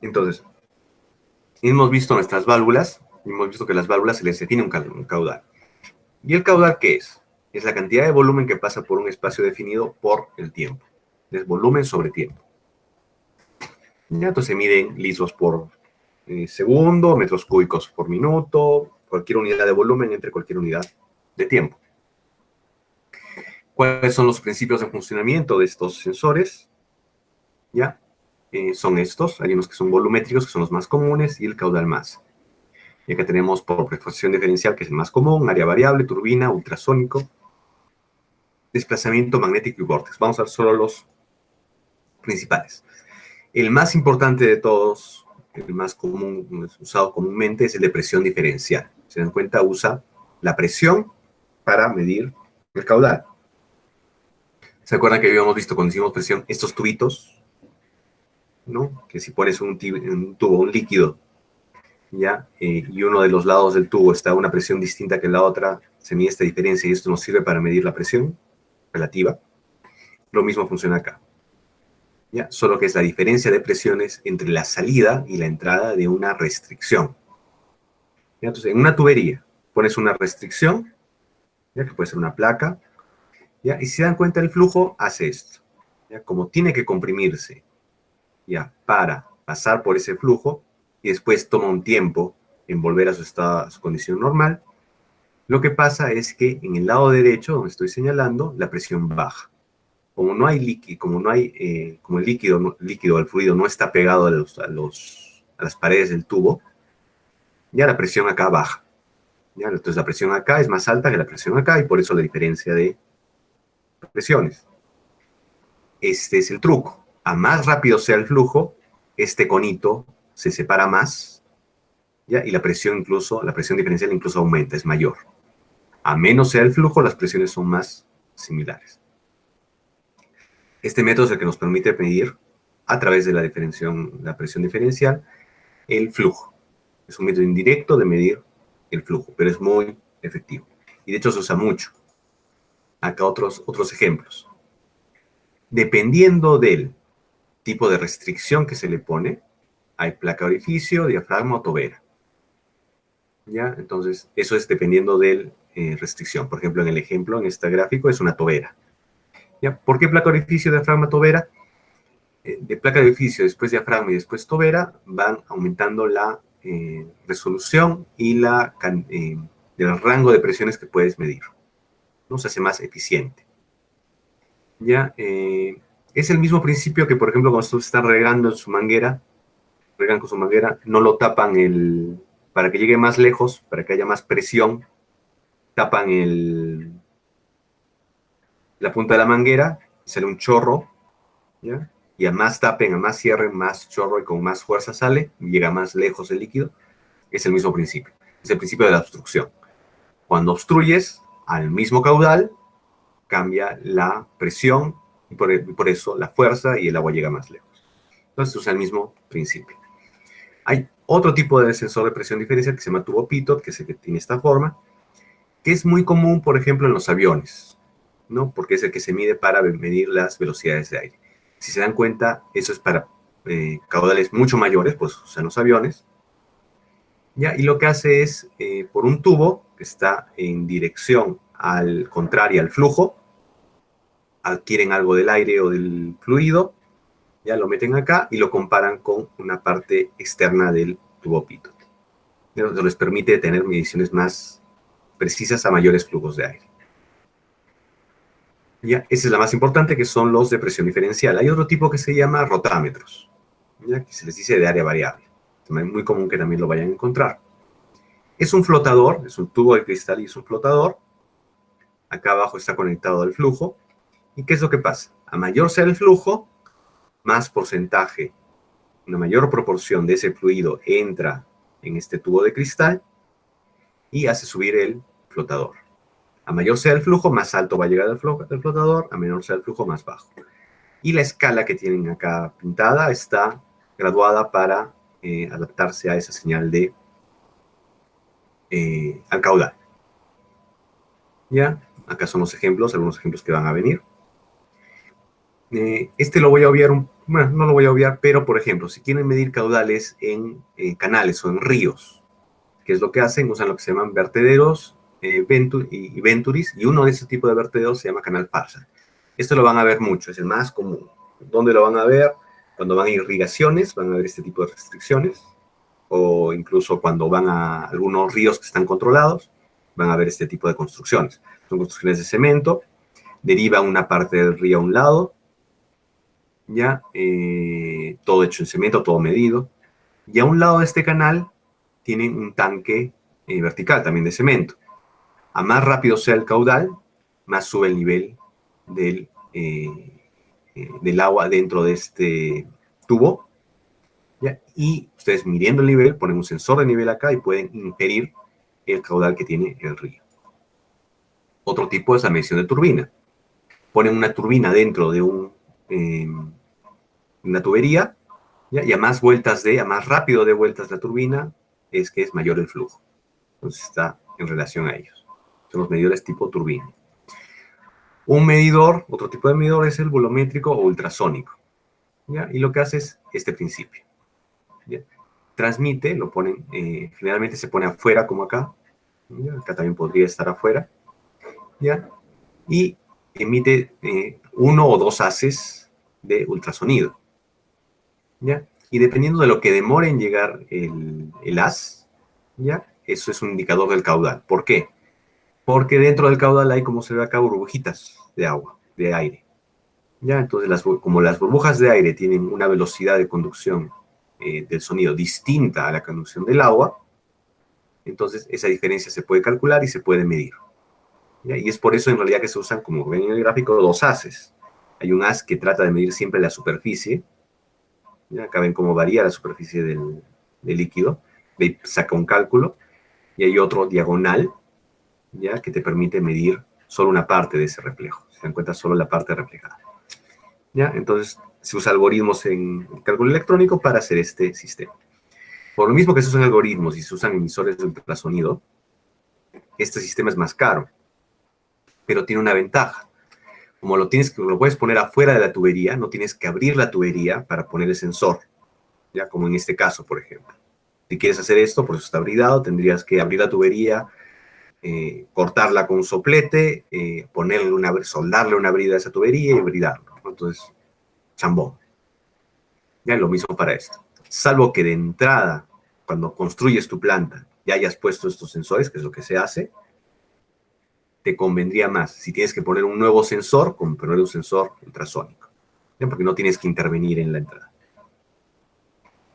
Entonces, hemos visto nuestras válvulas, hemos visto que las válvulas se les define un caudal. ¿Y el caudal qué es? Es la cantidad de volumen que pasa por un espacio definido por el tiempo. Es volumen sobre tiempo. ¿Ya? Entonces se miden litros por segundo, metros cúbicos por minuto, cualquier unidad de volumen entre cualquier unidad de tiempo. ¿Cuáles son los principios de funcionamiento de estos sensores? ¿Ya? Son estos. Hay unos que son volumétricos, que son los más comunes, y el caudal masa. Y acá tenemos por prestación diferencial, que es el más común, área variable, turbina, ultrasónico, desplazamiento magnético y vórtice. Vamos a ver solo los principales. El más importante de todos, el más común, usado comúnmente, es el de presión diferencial. Se dan cuenta, usa la presión para medir el caudal. ¿Se acuerdan que habíamos visto cuando hicimos presión estos tubitos? ¿No? Que si pones un tubo, un líquido, ¿ya? Y uno de los lados del tubo está a una presión distinta que la otra, se mide esta diferencia y esto nos sirve para medir la presión relativa. Lo mismo funciona acá. ¿Ya? Solo que es la diferencia de presiones entre la salida y la entrada de una restricción. ¿Ya? Entonces, en una tubería pones una restricción, ¿ya? Que puede ser una placa, ¿ya? Y si se dan cuenta, el flujo hace esto. ¿Ya? Como tiene que comprimirse, ¿ya? Para pasar por ese flujo y después toma un tiempo en volver a su condición normal, lo que pasa es que en el lado derecho, donde estoy señalando, la presión baja. Como no hay líquido, como el líquido, el fluido no está pegado a las paredes del tubo, ya la presión acá baja. ¿Ya? Entonces la presión acá es más alta que la presión acá y por eso la diferencia de presiones. Este es el truco. A más rápido sea el flujo, este conito se separa más, ¿ya? Y la presión diferencial incluso aumenta, es mayor. A menos sea el flujo, las presiones son más similares. Este método es el que nos permite medir, a través de la presión diferencial, el flujo. Es un método indirecto de medir el flujo, pero es muy efectivo. Y de hecho se usa mucho. Acá otros ejemplos. Dependiendo del tipo de restricción que se le pone, hay placa orificio, diafragma o tobera. ¿Ya? Entonces, eso es dependiendo de restricción. Por ejemplo, en este gráfico es una tobera. ¿Ya? ¿Por qué placa orificio, diafragma, tobera? De placa de orificio, después diafragma y después tobera, van aumentando la resolución y el rango de presiones que puedes medir. ¿No? Se hace más eficiente. ¿Ya? Es el mismo principio que, por ejemplo, cuando ustedes están regando en su manguera, regan con su manguera, no lo tapan para que llegue más lejos, para que haya más presión, tapan la punta de la manguera, sale un chorro, ¿ya? Y a más tapen, a más cierren, más chorro y con más fuerza sale, y llega más lejos el líquido. Es el mismo principio. Es el principio de la obstrucción. Cuando obstruyes al mismo caudal, cambia la presión y por eso la fuerza y el agua llega más lejos. Entonces usa el mismo principio. Hay otro tipo de sensor de presión diferencial que se llama tubo pitot, que es el que tiene esta forma, que es muy común, por ejemplo, en los aviones, ¿no? Porque es el que se mide para medir las velocidades de aire. Si se dan cuenta, eso es para caudales mucho mayores, pues usan los aviones. ¿Ya? Y lo que hace es, por un tubo que está en dirección contraria al flujo, adquieren algo del aire o del fluido, ya lo meten acá y lo comparan con una parte externa del tubo pitot. Eso les permite tener mediciones más precisas a mayores flujos de aire. ¿Ya? Esa es la más importante, que son los de presión diferencial. Hay otro tipo que se llama rotámetros, ¿ya? Que se les dice de área variable. Es muy común que también lo vayan a encontrar. Es un flotador, es un tubo de cristal y es un flotador. Acá abajo está conectado al flujo. ¿Y qué es lo que pasa? A mayor sea el flujo, más porcentaje, una mayor proporción de ese fluido entra en este tubo de cristal y hace subir el flotador. A mayor sea el flujo, más alto va a llegar el flotador, a menor sea el flujo, más bajo. Y la escala que tienen acá pintada está graduada para adaptarse a esa señal al caudal. ¿Ya? Acá son los ejemplos, algunos ejemplos que van a venir. Este lo voy a obviar Bueno, no lo voy a obviar, pero por ejemplo, si quieren medir caudales en canales o en ríos, ¿qué es lo que hacen? Usan lo que se llaman vertederos y venturis, y uno de ese tipo de vertederos se llama canal Parsec. Esto lo van a ver mucho, es el más común. ¿Dónde lo van a ver? Cuando van a irrigaciones, van a ver este tipo de restricciones, o incluso cuando van a algunos ríos que están controlados, van a ver este tipo de construcciones. Son construcciones de cemento, deriva una parte del río a un lado, ya, todo hecho en cemento, todo medido, y a un lado de este canal tienen un tanque vertical también de cemento. A más rápido sea el caudal, más sube el nivel del agua dentro de este tubo, ¿ya? Y ustedes midiendo el nivel, ponen un sensor de nivel acá y pueden inferir el caudal que tiene el río. Otro tipo es la medición de turbina. Ponen una turbina dentro de una tubería, ¿ya? Y a más rápido de vueltas la turbina, es que es mayor el flujo. Entonces está en relación a ellos. Son los medidores tipo turbina. Un medidor, otro tipo de medidor es el volumétrico o ultrasónico, ¿ya? Y lo que hace es este principio, ¿ya? Transmite, lo ponen, generalmente se pone afuera como acá, ¿ya? Acá también podría estar afuera, ¿ya? Y emite 1 o 2 haces de ultrasonido, ¿ya? Y dependiendo de lo que demore en llegar el haz, ¿ya? Eso es un indicador del caudal. ¿Por qué? Porque dentro del caudal hay, como se ve acá, burbujitas de agua, de aire. ¿Ya? Entonces, como las burbujas de aire tienen una velocidad de conducción del sonido distinta a la conducción del agua, entonces esa diferencia se puede calcular y se puede medir. ¿Ya? Y es por eso en realidad que se usan, como ven en el gráfico, dos haces. Hay un haz que trata de medir siempre la superficie. ¿Ya? Acá ven cómo varía la superficie del líquido. De ahí saca un cálculo. Y hay otro diagonal, ¿ya? Que te permite medir solo una parte de ese reflejo. Se dan cuenta solo la parte reflejada. ¿Ya? Entonces se usa algoritmos en cálculo electrónico para hacer este sistema. Por lo mismo que se usan algoritmos y se usan emisores de ultrasonido, este sistema es más caro, pero tiene una ventaja. Como lo puedes poner afuera de la tubería, no tienes que abrir la tubería para poner el sensor, ya como en este caso, por ejemplo. Si quieres hacer esto, por eso está bridado, tendrías que abrir la tubería, cortarla con un soplete, soldarle una brida a esa tubería y bridarlo, ¿no? Entonces, chambón. Ya lo mismo para esto. Salvo que de entrada, cuando construyes tu planta, ya hayas puesto estos sensores, que es lo que se hace, te convendría más. Si tienes que poner un nuevo sensor, como poner un sensor ultrasónico, ¿ya? Porque no tienes que intervenir en la entrada.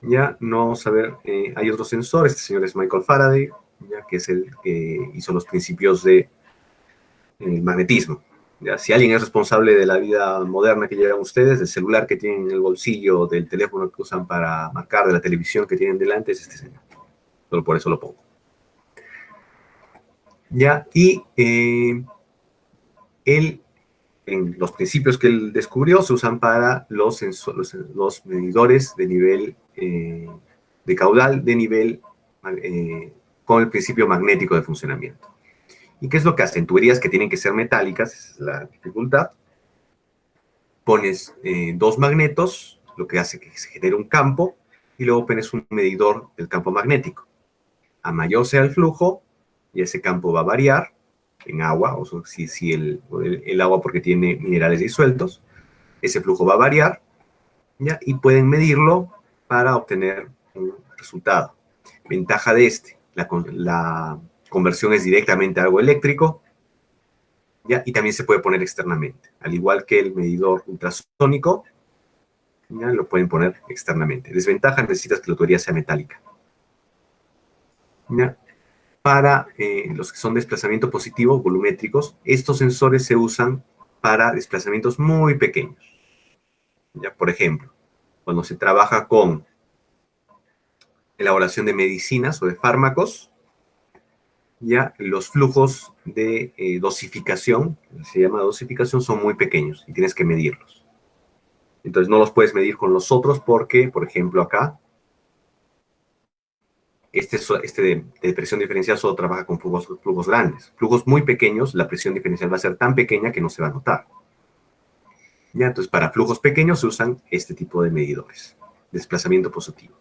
Ya, no vamos a ver, hay otro sensor, este señor es Michael Faraday, ya, que es el que hizo los principios de magnetismo. Ya, si alguien es responsable de la vida moderna que llevan ustedes, del celular que tienen en el bolsillo, del teléfono que usan para marcar, de la televisión que tienen delante, es este señor. Solo por eso lo pongo. Ya, y los principios que él descubrió se usan para los medidores de nivel de caudal, de nivel con el principio magnético de funcionamiento. ¿Y qué es lo que hacen? Tuberías que tienen que ser metálicas, esa es la dificultad. Pones dos magnetos, lo que hace que se genere un campo, y luego pones un medidor del campo magnético. A mayor sea el flujo, y ese campo va a variar en agua, o si el agua porque tiene minerales disueltos, ese flujo va a variar, ¿ya? Y pueden medirlo para obtener un resultado. Ventaja de la conversión es directamente a algo eléctrico, ¿ya? Y también se puede poner externamente. Al igual que el medidor ultrasónico, ¿ya? Lo pueden poner externamente. Desventaja, necesitas que la tubería sea metálica, ¿ya? Para los que son desplazamiento positivo, volumétricos, estos sensores se usan para desplazamientos muy pequeños. ¿Ya? Por ejemplo, cuando se trabaja con elaboración de medicinas o de fármacos, ya los flujos de dosificación, se llama dosificación, son muy pequeños y tienes que medirlos. Entonces no los puedes medir con los otros porque, por ejemplo, acá, de presión diferencial solo trabaja con flujos grandes. Flujos muy pequeños, la presión diferencial va a ser tan pequeña que no se va a notar. ¿Ya? Entonces, para flujos pequeños se usan este tipo de medidores. Desplazamiento positivo.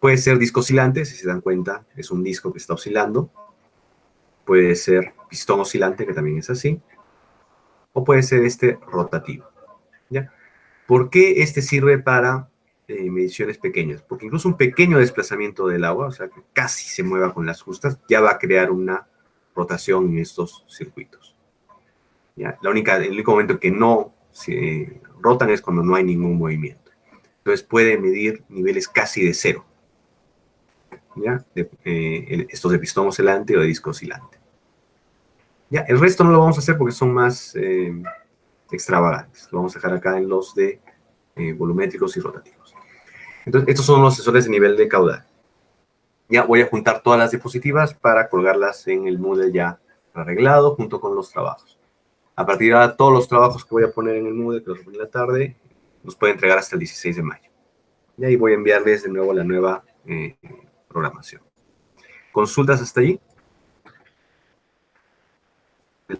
Puede ser disco oscilante, si se dan cuenta, es un disco que está oscilando. Puede ser pistón oscilante, que también es así. O puede ser este rotativo. ¿Ya? ¿Por qué este sirve para mediciones pequeñas? Porque incluso un pequeño desplazamiento del agua, o sea, que casi se mueva con las justas, ya va a crear una rotación en estos circuitos. ¿Ya? El único momento que no se rotan es cuando no hay ningún movimiento. Entonces puede medir niveles casi de cero. ¿Ya? Estos de pistón oscilante o de disco oscilante. ¿Ya? El resto no lo vamos a hacer porque son más extravagantes. Lo vamos a dejar acá en los de volumétricos y rotativos. Entonces, estos son los sensores de nivel de caudal. Ya voy a juntar todas las diapositivas para colgarlas en el Moodle ya arreglado junto con los trabajos. A partir de ahora, todos los trabajos que voy a poner en el Moodle, que los pongo en la tarde, los puede entregar hasta el 16 de mayo. Y ahí voy a enviarles de nuevo la nueva programación. ¿Consultas hasta allí?